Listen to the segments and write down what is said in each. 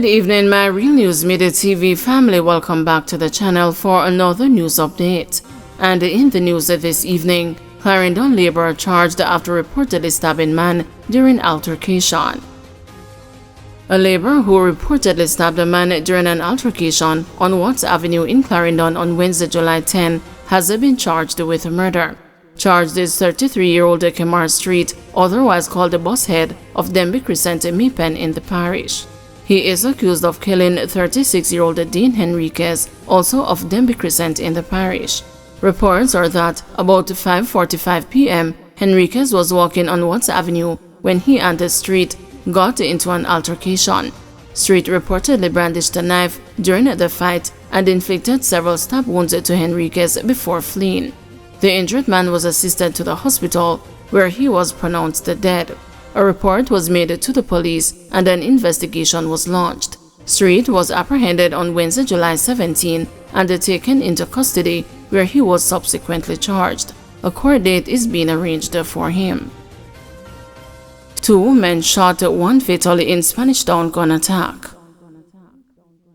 Good evening, my Real News Midday TV family. Welcome back to the channel for another news update. And in the news this evening, Clarendon laborer charged after reportedly stabbing man during altercation. A laborer who reportedly stabbed a man during an altercation on Watts Avenue in Clarendon on Wednesday, July 10, has been charged with murder. Charged is 33-year-old Kemar Street, otherwise called the boss head of Denby Crescent Mipen in the parish. He is accused of killing 36-year-old Dean Henriquez, also of Denby Crescent in the parish. Reports are that about 5:45 p.m., Henriquez was walking on Watts Avenue when he and Street got into an altercation. Street reportedly brandished a knife during the fight and inflicted several stab wounds to Henriquez before fleeing. The injured man was assisted to the hospital, where he was pronounced dead. A report was made to the police and an investigation was launched. Street was apprehended on Wednesday, July 17 and taken into custody, where he was subsequently charged. A court date is being arranged for him. 2 men shot, 1 fatally in Spanish Town gun attack.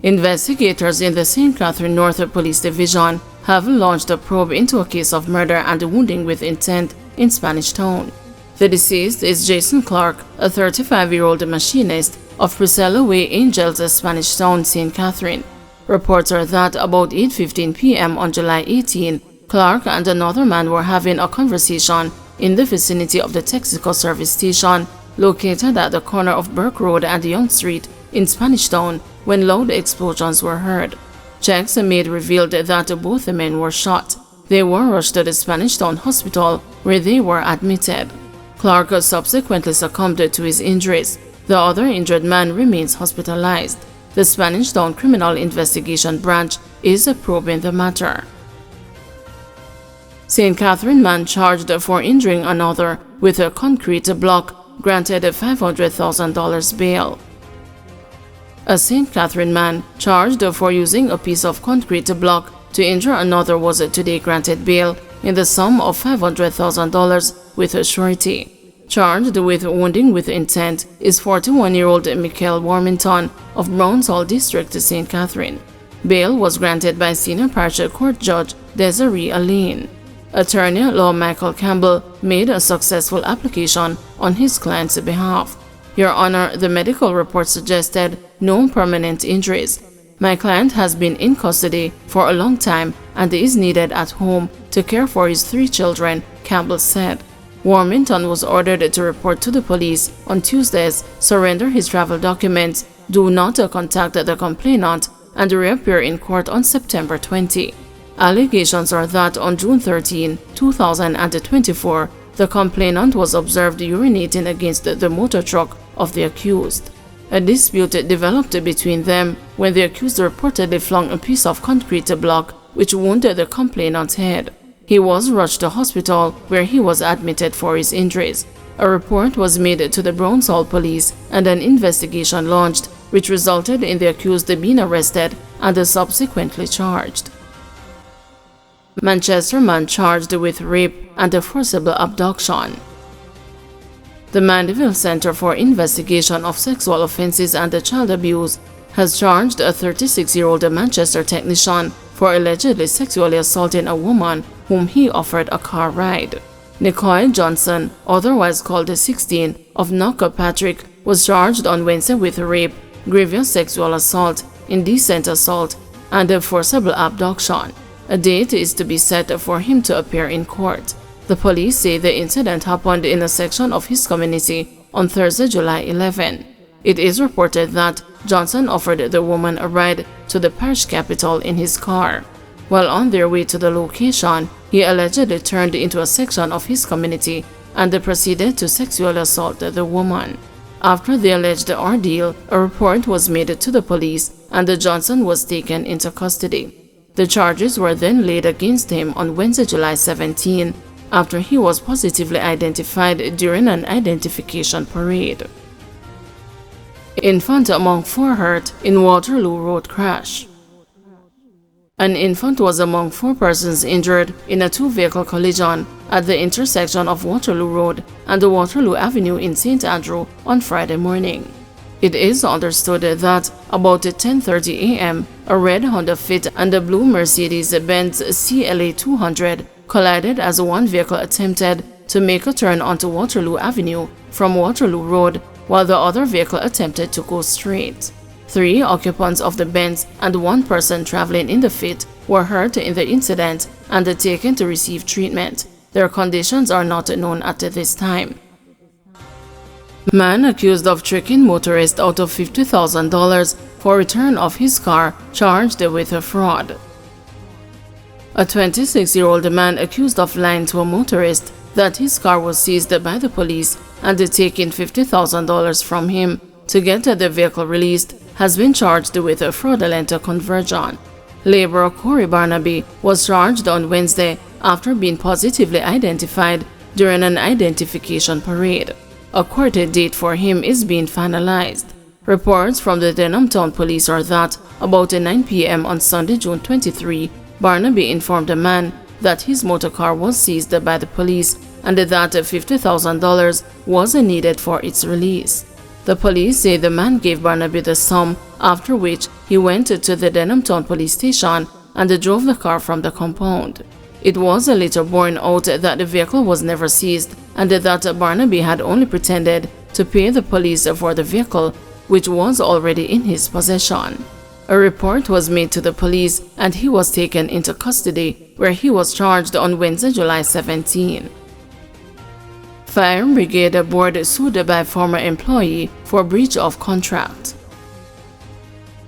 Investigators in the St. Catherine North Police Division have launched a probe into a case of murder and wounding with intent in Spanish Town. The deceased is Jason Clark, a 35-year-old machinist of Priscilla Way Angels, Spanish Town, St. Catherine. Reports are that about 8:15 p.m. on July 18, Clark and another man were having a conversation in the vicinity of the Texaco service station located at the corner of Burke Road and Young Street in Spanish Town when loud explosions were heard. Checks made revealed that both the men were shot. They were rushed to the Spanish Town Hospital, where they were admitted. Clark subsequently succumbed to his injuries. The other injured man remains hospitalized. The Spanish Town Criminal Investigation Branch is probing the matter. St. Catherine man charged for injuring another with a concrete block granted $500,000 bail. A St. Catherine man charged for using a piece of concrete block to injure another was today granted bail in the sum of $500,000 with a surety. Charged with wounding with intent is 41-year-old Michael Warmington of Browns Hall District, St. Catherine. Bail was granted by Senior Parish Court Judge Desiree Alain. Attorney at Law Michael Campbell made a successful application on his client's behalf. Your Honor, the medical report suggested no permanent injuries. My client has been in custody for a long time and is needed at home to care for his 3 children, Campbell said. Warmington was ordered to report to the police on Tuesdays, surrender his travel documents, do not contact the complainant, and reappear in court on September 20. Allegations are that on June 13, 2024, the complainant was observed urinating against the motor truck of the accused. A dispute developed between them when the accused reportedly flung a piece of concrete block which wounded the complainant's head. He was rushed to hospital, where he was admitted for his injuries. A report was made to the Browns Hall police and an investigation launched, which resulted in the accused being arrested and subsequently charged. Manchester man charged with rape and a forcible abduction. The Mandeville Center for Investigation of Sexual Offenses and Child Abuse has charged a 36-year-old Manchester technician for allegedly sexually assaulting a woman whom he offered a car ride. Nicole Johnson, otherwise called 16, of Knockpatrick, was charged on Wednesday with rape, grievous sexual assault, indecent assault, and a forcible abduction. A date is to be set for him to appear in court. The police say the incident happened in a section of his community on Thursday, July 11. It is reported that Johnson offered the woman a ride to the parish capital in his car. While on their way to the location, he allegedly turned into a section of his community and proceeded to sexually assault the woman. After the alleged ordeal, a report was made to the police and Johnson was taken into custody. The charges were then laid against him on Wednesday, July 17, after he was positively identified during an identification parade. Infant among 4 hurt in Waterloo road crash. An infant was among 4 persons injured in a 2-vehicle collision at the intersection of Waterloo Road and Waterloo Avenue in St. Andrew on Friday morning. It is understood that about 10:30 a.m., a red Honda Fit and a blue Mercedes-Benz CLA 200 collided as one vehicle attempted to make a turn onto Waterloo Avenue from Waterloo Road, while the other vehicle attempted to go straight. 3 occupants of the Benz and 1 person traveling in the Fit were hurt in the incident and taken to receive treatment. Their conditions are not known at this time. Man accused of tricking motorist out of $50,000 for return of his car, charged with a fraud. A 26-year-old man accused of lying to a motorist that his car was seized by the police and taking $50,000 from him to get the vehicle released has been charged with a fraudulent conversion. Laborer Corey Barnaby was charged on Wednesday after being positively identified during an identification parade. A court date for him is being finalized. Reports from the Denham Town Police are that about 9 p.m. on Sunday, June 23, Barnaby informed the man that his motor car was seized by the police and that $50,000 was needed for its release. The police say the man gave Barnaby the sum, after which he went to the Denham Town Police Station and drove the car from the compound. It was later borne out that the vehicle was never seized and that Barnaby had only pretended to pay the police for the vehicle, which was already in his possession. A report was made to the police and he was taken into custody, where he was charged on Wednesday, July 17. Fire Brigade Board sued by former employee for breach of contract.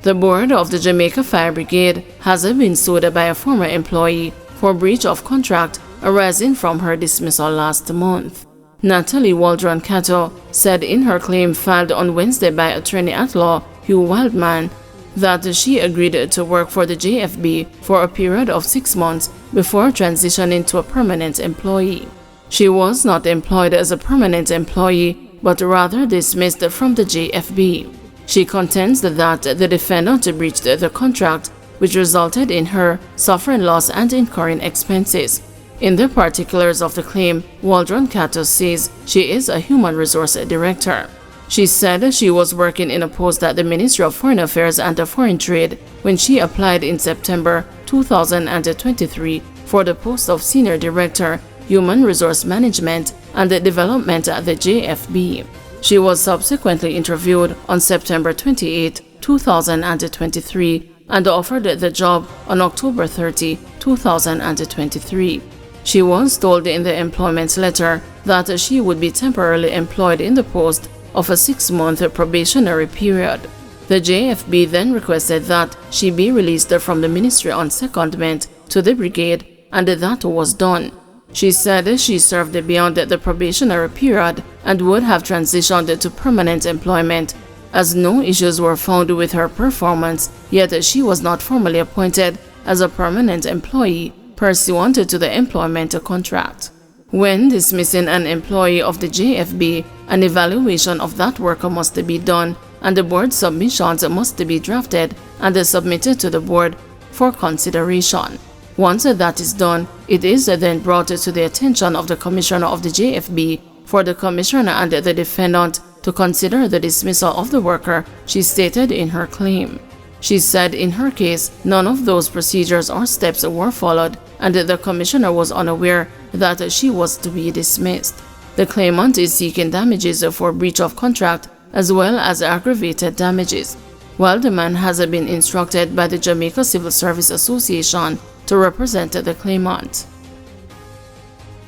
The board of the Jamaica Fire Brigade has been sued by a former employee for breach of contract arising from her dismissal last month. Natalie Waldron-Cato said in her claim filed on Wednesday by attorney-at-law Hugh Wildman that she agreed to work for the JFB for a period of 6 months before transitioning to a permanent employee. She was not employed as a permanent employee, but rather dismissed from the JFB. She contends that the defendant breached the contract, which resulted in her suffering loss and incurring expenses. In the particulars of the claim, Waldron-Cato says she is a human resource director. She said she was working in a post at the Ministry of Foreign Affairs and Foreign Trade when she applied in September 2023 for the post of Senior Director, Human Resource Management and Development at the JFB. She was subsequently interviewed on September 28, 2023 and offered the job on October 30, 2023. She was told in the employment letter that she would be temporarily employed in the post of a 6-month probationary period. The JFB then requested that she be released from the ministry on secondment to the brigade, and that was done. She said she served beyond the probationary period and would have transitioned to permanent employment, as no issues were found with her performance, yet she was not formally appointed as a permanent employee pursuant to the employment contract. When dismissing an employee of the JFB, an evaluation of that worker must be done, and the board submissions must be drafted and submitted to the board for consideration. Once that is done, it is then brought to the attention of the commissioner of the JFB for the commissioner and the defendant to consider the dismissal of the worker, she stated in her claim. She said in her case, none of those procedures or steps were followed, and the commissioner was unaware that she was to be dismissed. The claimant is seeking damages for breach of contract as well as aggravated damages, while the man has been instructed by the Jamaica Civil Service Association to represent the claimant.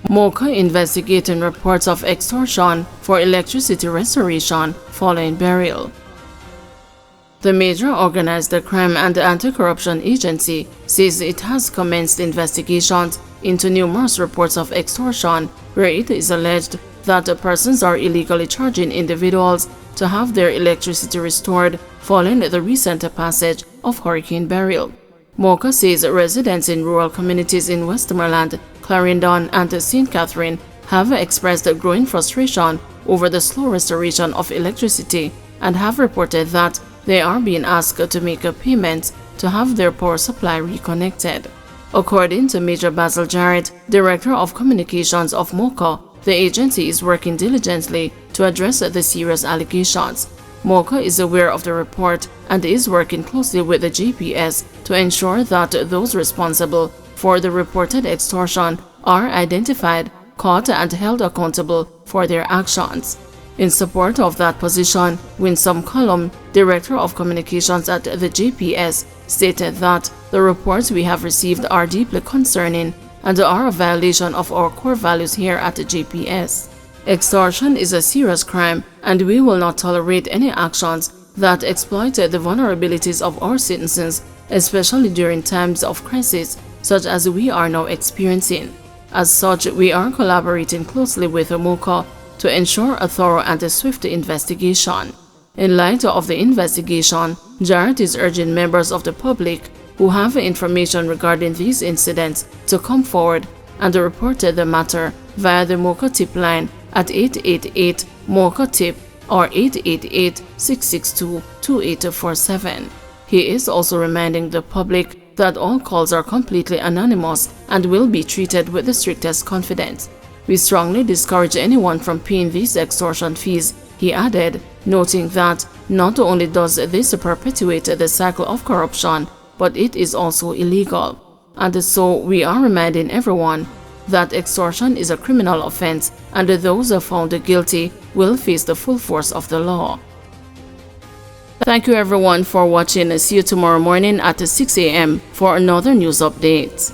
MOCA investigating reports of extortion for electricity restoration following burial. The Major Organized Crime and Anti-Corruption Agency says it has commenced investigations into numerous reports of extortion where it is alleged that persons are illegally charging individuals to have their electricity restored following the recent passage of Hurricane Beryl. MOCA says residents in rural communities in Westmoreland, Clarendon, and St. Catherine have expressed growing frustration over the slow restoration of electricity and have reported that they are being asked to make a payment to have their power supply reconnected. According to Major Basil Jarrett, Director of Communications of MOCA, the agency is working diligently to address the serious allegations. MOCA is aware of the report and is working closely with the GPS to ensure that those responsible for the reported extortion are identified, caught, and held accountable for their actions. In support of that position, Winsome Cullum, Director of Communications at the GPS, stated that the reports we have received are deeply concerning and are a violation of our core values here at the GPS. Extortion is a serious crime, and we will not tolerate any actions that exploit the vulnerabilities of our citizens, especially during times of crisis such as we are now experiencing. As such, we are collaborating closely with MOCA to ensure a thorough and a swift investigation. In light of the investigation, Jarrett is urging members of the public who have information regarding these incidents to come forward and report the matter via the MOCA tip line at 888 MOCA tip or 888-662-2847. He is also reminding the public that all calls are completely anonymous and will be treated with the strictest confidence. We strongly discourage anyone from paying these extortion fees, he added, noting that not only does this perpetuate the cycle of corruption, but it is also illegal. And so we are reminding everyone that extortion is a criminal offense and those found guilty will face the full force of the law. Thank you everyone for watching. See you tomorrow morning at 6 a.m. for another news update.